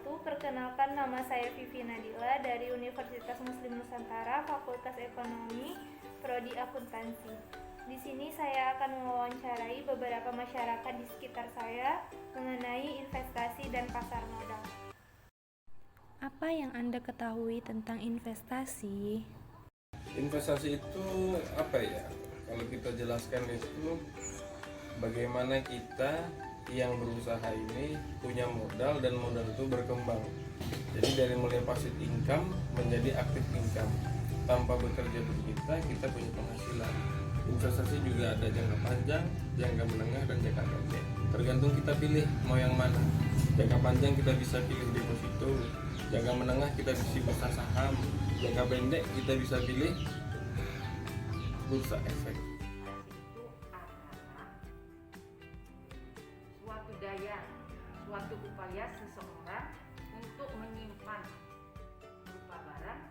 wabarakatuh. Perkenalkan, nama saya Vivi Nadila dari Universitas Muslim Nusantara, Fakultas Ekonomi, Prodi Akuntansi. Di sini saya akan mewawancarai beberapa masyarakat di sekitar saya mengenai investasi dan pasar modal. Apa yang Anda ketahui tentang investasi? Investasi itu apa ya? Kalau kita jelaskan itu bagaimana kita yang berusaha ini punya modal dan modal itu berkembang. Jadi dari mulai passive income menjadi active income. Tanpa bekerja bagi kita punya penghasilan. Investasi juga ada jangka panjang, jangka menengah, dan jangka pendek. Tergantung kita pilih mau yang mana. Jangka panjang kita bisa pilih deposito, jangka menengah kita bisa pasar saham, jangka pendek kita bisa pilih bursa efek. Itu adalah suatu daya, suatu upaya seseorang untuk menyimpan berupa barang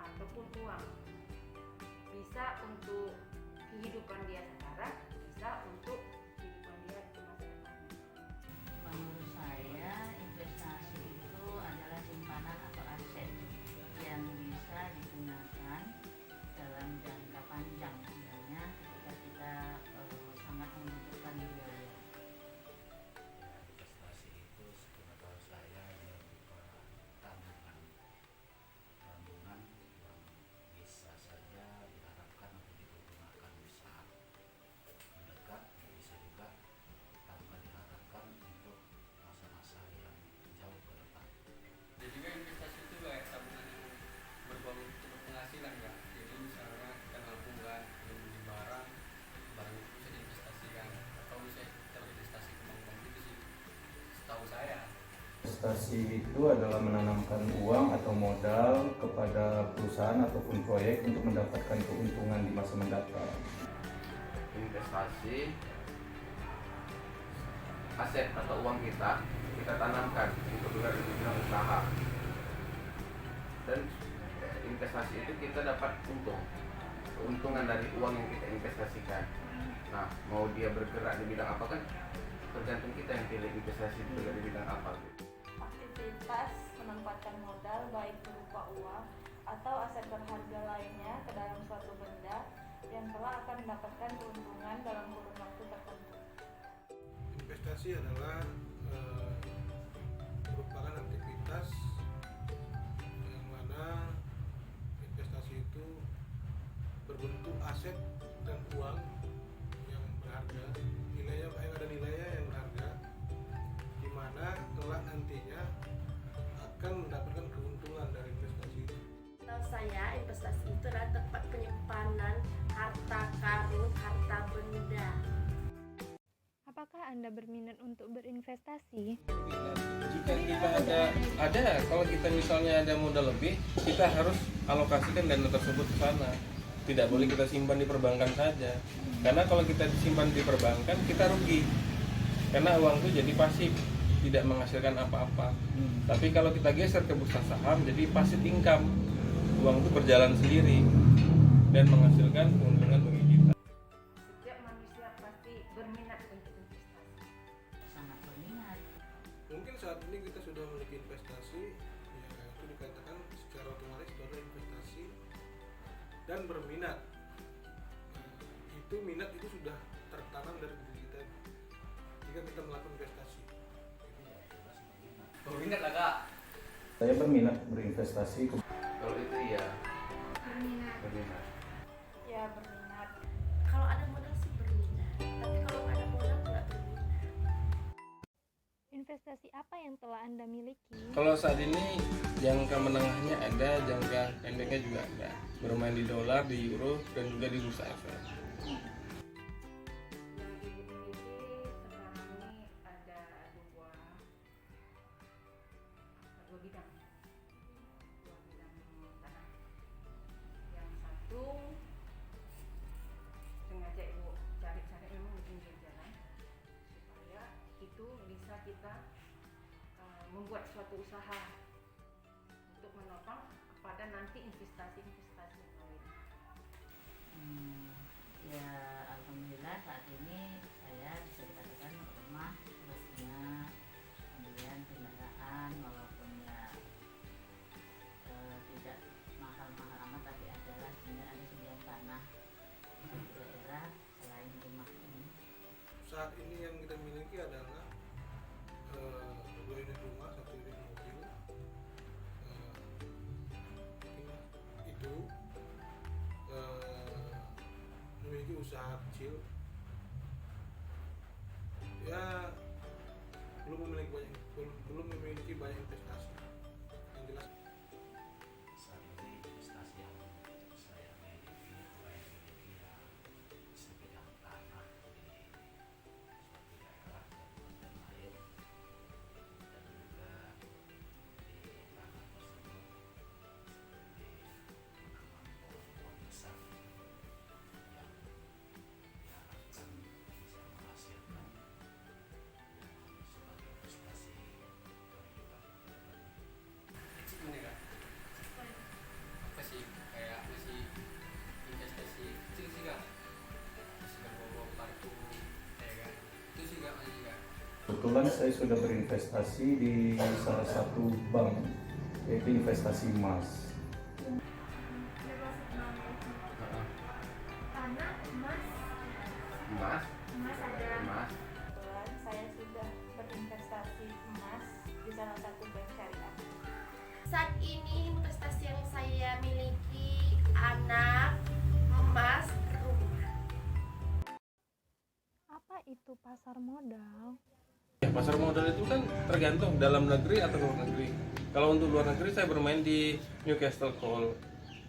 ataupun uang. Bisa untuk kehidupan dia sekarang, bisa untuk kehidupan dia di masa depan. Menurut saya, investasi itu adalah simpanan atau aset yang bisa digunakan dalam jangka panjang, misalnya ketika kita sangat membutuhkan biaya. Investasi itu sepengetahuan saya dia berupa tabungan yang bisa saja diharapkan untuk digunakan saat mendekat, bisa juga tabungan diharapkan untuk masa-masa yang jauh ke depan. Jadi juga investasi itu kayak tabungan yang berpenghasilan ya. Jadi misalnya kita nabung kan, kita beli barang itu bisa diinvestasikan atau bisa kita berinvestasi ke bank itu sih, setahu saya. Investasi itu adalah menanamkan uang atau modal kepada perusahaan ataupun proyek untuk mendapatkan keuntungan di masa mendatang. Investasi aset atau uang kita tanamkan untuk bergerak di bidang usaha, dan investasi itu kita dapat keuntungan dari uang yang kita investasikan. Nah, mau dia bergerak di bidang apa kan tergantung kita yang pilih investasi itu bergerak di bidang apa. Aktivitas menempatkan modal baik berupa uang atau aset berharga lainnya ke dalam suatu benda yang telah akan mendapatkan keuntungan dalam kurun waktu tertentu. Investasi adalah merupakan aktivitas yang mana investasi itu berbentuk aset dan uang yang berharga, nilainya yang ada nilainya yang berharga, di mana kelak nantinya akan mendapatkan keuntungan dari investasi itu. Setahu saya, investasi itu adalah tempat penyimpanan harta karun, harta benda. Apakah Anda berminat untuk berinvestasi? Jika kita ada kalau kita misalnya ada modal lebih, kita harus alokasikan dana tersebut ke sana. Tidak boleh kita simpan di perbankan saja. Karena kalau kita disimpan di perbankan, kita rugi. Karena uang itu jadi pasif, tidak menghasilkan apa-apa. Tapi kalau kita geser ke bursa saham, jadi passive income. Uang itu berjalan sendiri dan menghasilkan keuntungan bagi kita. Setiap manusia pasti berminat untuk investasi. Sangat berminat. Mungkin saat ini kita sudah memiliki investasi, ya itu dikatakan secara otomatis itu adalah investasi dan berminat. Nah, itu minat itu sudah tertanam dari diri kita jika kita melakukan investasi. Berminat lah kak. Saya berminat berinvestasi. Kalau itu ya Berminat. Ya, berminat. Kalau ada modal sih berminat, tapi kalau nggak ada modal nggak berminat. Investasi apa yang telah Anda miliki? Kalau saat ini jangka menengahnya ada, jangka pendeknya juga ada. Bermain di dolar, di euro, dan juga di bursa efek. Yang ibu miliki sekarang ini ada dua bidang tanah. Yang satu sengaja ibu cari-cari memang di pinggir jalan supaya itu bisa kita membuat suatu usaha untuk menopang kepada nanti investasi-investasi lain. Ya alhamdulillah saat ini saya bisa dikatakan rumah, terus punya kemudian kendaraan, walaupun ya saat ini yang kita miliki adalah 2 unit rumah, 1 unit mobil. Itu memiliki usaha kecil. Ya belum memiliki banyak investasi. Yang jelas Saat ini investasi yang saya miliki, mulai miliki ya sebidang tanah di suatu daerah dan lain, dan juga di tanah tersebut seperti menanam pohon-pohon besar yang diharapkan bisa menghasilkan sebagai investasi kehidupan. Itu gimana kak? Apa sih kayak masih investasi kecil sih kak? Sudah bawa parfum, ya kan? Itu sih kak masih kak. Kebetulan saya sudah berinvestasi di salah satu bank, yaitu investasi emas. Tanah, emas, Mas, emas ada. Mas. Kebetulan saya sudah berinvestasi emas di salah satu bank syariah. Saat ini investasi yang saya miliki anak, emas, rumah. Apa itu pasar modal? Ya, pasar modal itu kan tergantung dalam negeri atau luar negeri. Kalau untuk luar negeri saya bermain di Newcastle Call.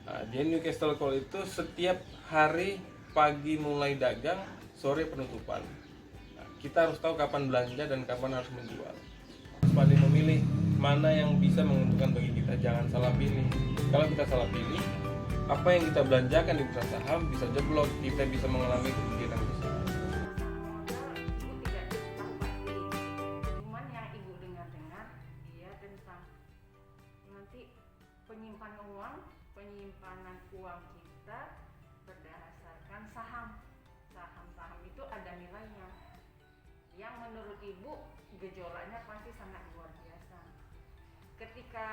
Nah, di Newcastle Call itu setiap hari pagi mulai dagang, sore penutupan. Nah, kita harus tahu kapan belanja dan kapan harus menjual. Pandai memilih mana yang bisa menguntungkan bagi kita, jangan salah pilih. Kalau kita salah pilih, apa yang kita belanjakan di bursa saham bisa jeblok, kita bisa mengalami kerugian yang besar. Ibu tidak tahu pasti, cuman yang ibu dengar-dengar dia tentang nanti penyimpanan uang kita berdasarkan saham. Saham itu ada nilainya yang menurut ibu gejolaknya pasti sangat luar biasa. Ketika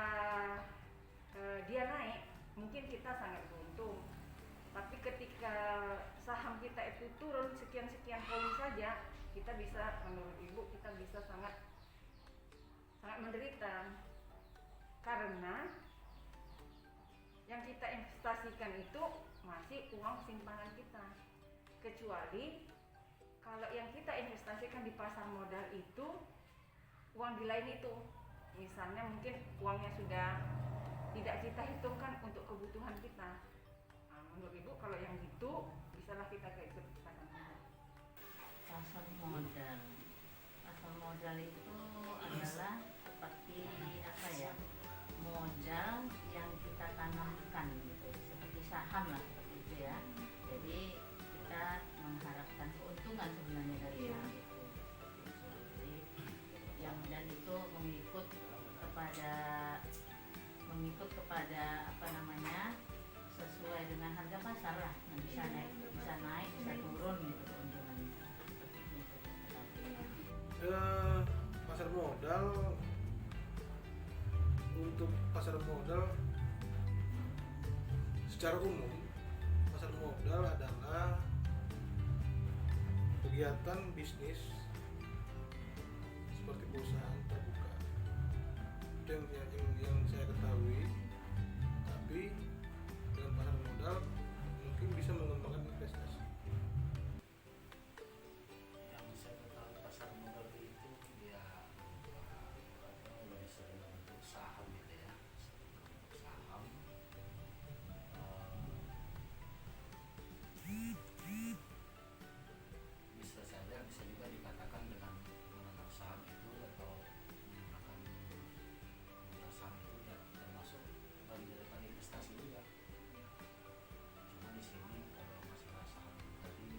dia naik mungkin kita sangat beruntung, tapi ketika saham kita itu turun sekian poin saja, kita bisa, menurut ibu kita bisa sangat menderita, karena yang kita investasikan itu masih uang simpanan kita. Kecuali kalau yang kita investasikan di pasar modal itu uang di lain itu, misalnya mungkin uangnya sudah tidak kita hitungkan untuk kebutuhan kita. Nah, menurut ibu kalau yang gitu bisalah kita ke ikut pasar modal. Pasar modal. Pasar modal itu adalah seperti apa ya? Modal yang kita tanamkan gitu. Seperti saham lah seperti itu ya. Jadi kita mengharapkan keuntungan sebenarnya dari saham itu. Jadi dan itu mengikut kepada apa namanya, sesuai dengan harga pasar lah. Nah, bisa naik, bisa turun gitu keuntungannya. Pasar modal, untuk pasar modal secara umum, pasar modal adalah kegiatan bisnis seperti perusahaan terbuka. Itu yang saya ketahui. Tapi dengan pasar modal mungkin bisa mengembangkan investasi. Yang saya ketahui pasar modal itu dia lebih sering untuk saham gitu ya, saham. Bisa juga dikatakan dengan menggunakan saham itu atau menggunakan saham itu ya termasuk bagian dari investasi juga. Cuma di sini kalau masalah saham tadi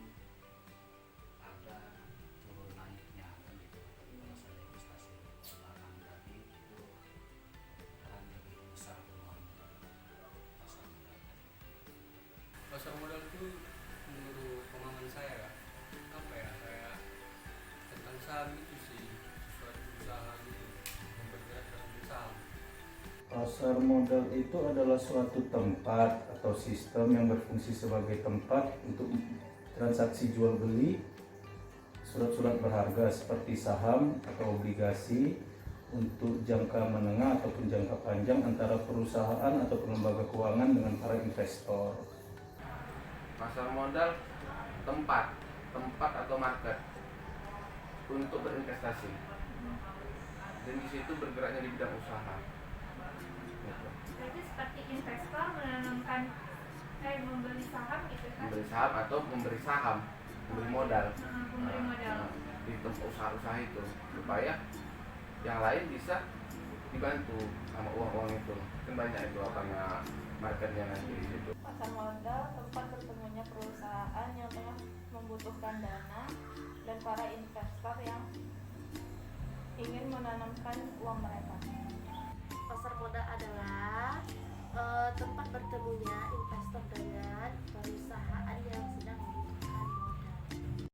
ada turun naiknya kan gitu. Tapi kalau saya investasi barang tadi itu akan lebih besar peluangnya pasar modal tadi. Pasar modal itu menurut pemahaman saya kak, apa ya, kayak tentang saham itu sih, suatu perusahaan itu yang bergerak dalam saham. Pasar modal itu adalah suatu tempat atau sistem yang berfungsi sebagai tempat untuk transaksi jual beli surat-surat berharga seperti saham atau obligasi untuk jangka menengah ataupun jangka panjang antara perusahaan atau lembaga keuangan dengan para investor. Pasar modal tempat atau market untuk berinvestasi, dan di situ bergeraknya di bidang usaha. Gitu. Berarti seperti investor menanamkan membeli saham gitu kan? Membeli saham atau memberi saham, memberi modal, Memberi modal. di tempat usaha-usaha itu, supaya yang lain bisa dibantu sama uang-uang itu. Kan banyak itu apanya marketnya nanti di situ. Pasar modal tempat bertemunya perusahaan yang tengah membutuhkan dana dan para investor yang ingin menanamkan uang mereka. Pasar modal adalah tempat bertemunya investor dengan perusahaan yang sedang membutuhkan modal.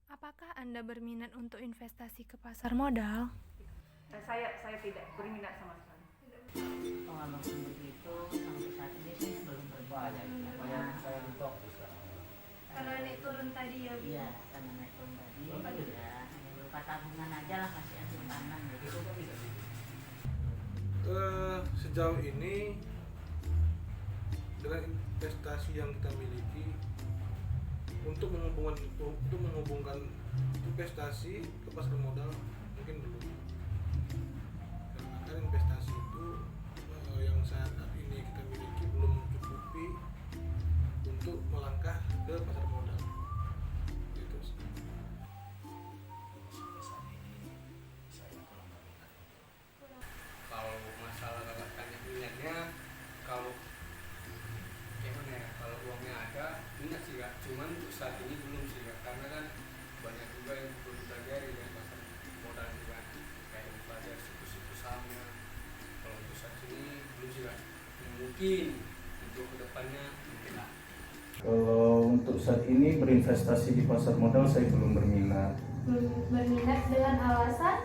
Apakah Anda berminat untuk investasi ke pasar modal? Saya tidak berminat sama sekali. Walaupun begitu sampai saat ini sih belum berbanyak. Karena naik turun tadi ya, Bu? Iya, karena naik turun tadi ya hanya berupa tabungan aja lah, masih ada simpanan gitu. Sejauh ini dengan investasi yang kita miliki untuk menghubungkan investasi ke pasar modal mungkin belum. Karena kan investasi itu yang saat ini kita miliki belum mencukupi untuk melangkah ke pasar modal. Gitu. Saat ini saya kurang berminat untuk Kalau masalah nggak tanya minatnya, kalau gimana ya, kalau uangnya ada minat sih Kak, cuman untuk saat ini belum sih Kak, karena kan banyak juga yang perlu dipelajari dari pasar modal juga, kayak belajar siklus sahamnya. Kalau untuk saat ini belum sih Kak, mungkin untuk kedepannya mungkin lah. Kalau untuk saat ini berinvestasi di pasar modal saya belum berminat. Berminat dengan alasan?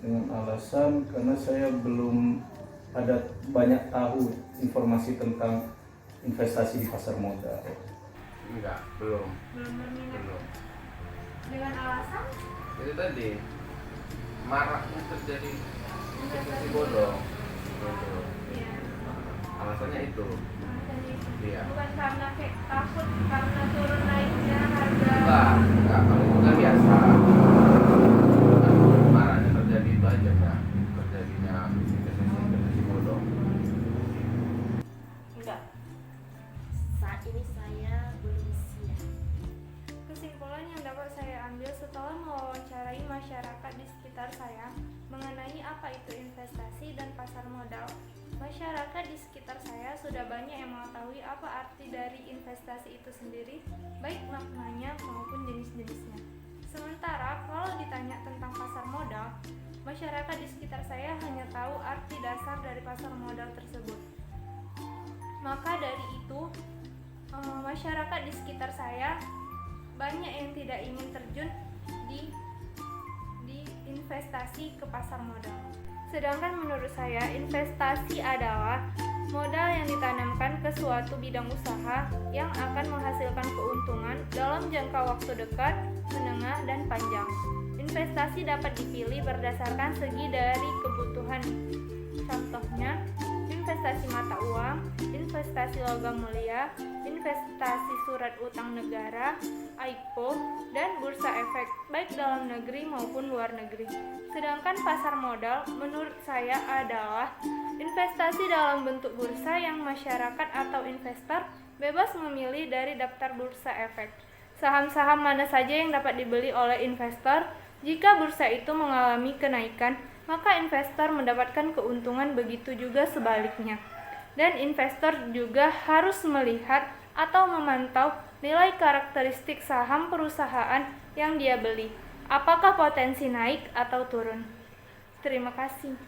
Dengan alasan karena saya belum ada banyak tahu informasi tentang investasi di pasar modal. Enggak, belum. Belum berminat. Belum. Dengan alasan? Itu tadi maraknya terjadi investasi bodong. Gitu. Iya. Alasannya itu. Alasannya itu. Iya. Bukan karena kayak takut karena turun naiknya harga. Enggak, kalau itu kan biasa. Maraknya terjadi itu aja Kak, terjadinya investasi bodong. Enggak. Saat ini saya belum siap. Kesimpulan yang dapat saya ambil setelah mewawancarai masyarakat di sekitar saya mengenai apa itu investasi dan pasar modal, masyarakat di sekitar saya sudah banyak yang mengetahui apa arti dari investasi itu sendiri, baik maknanya maupun jenis-jenisnya. Sementara kalau ditanya tentang pasar modal, masyarakat di sekitar saya hanya tahu arti dasar dari pasar modal tersebut. Maka dari itu, masyarakat di sekitar saya banyak yang tidak ingin terjun di investasi ke pasar modal. Sedangkan menurut saya, investasi adalah modal yang ditanamkan ke suatu bidang usaha yang akan menghasilkan keuntungan dalam jangka waktu dekat, menengah, dan panjang. Investasi dapat dipilih berdasarkan segi dari kebutuhan. Contohnya, investasi mata uang, investasi logam mulia, investasi surat utang negara, IPO, dan bursa efek, baik dalam negeri maupun luar negeri. Sedangkan pasar modal menurut saya adalah investasi dalam bentuk bursa yang masyarakat atau investor bebas memilih dari daftar bursa efek. Saham-saham mana saja yang dapat dibeli oleh investor. Jika bursa itu mengalami kenaikan, maka investor mendapatkan keuntungan, begitu juga sebaliknya. Dan investor juga harus melihat atau memantau nilai karakteristik saham perusahaan yang dia beli. Apakah potensi naik atau turun? Terima kasih.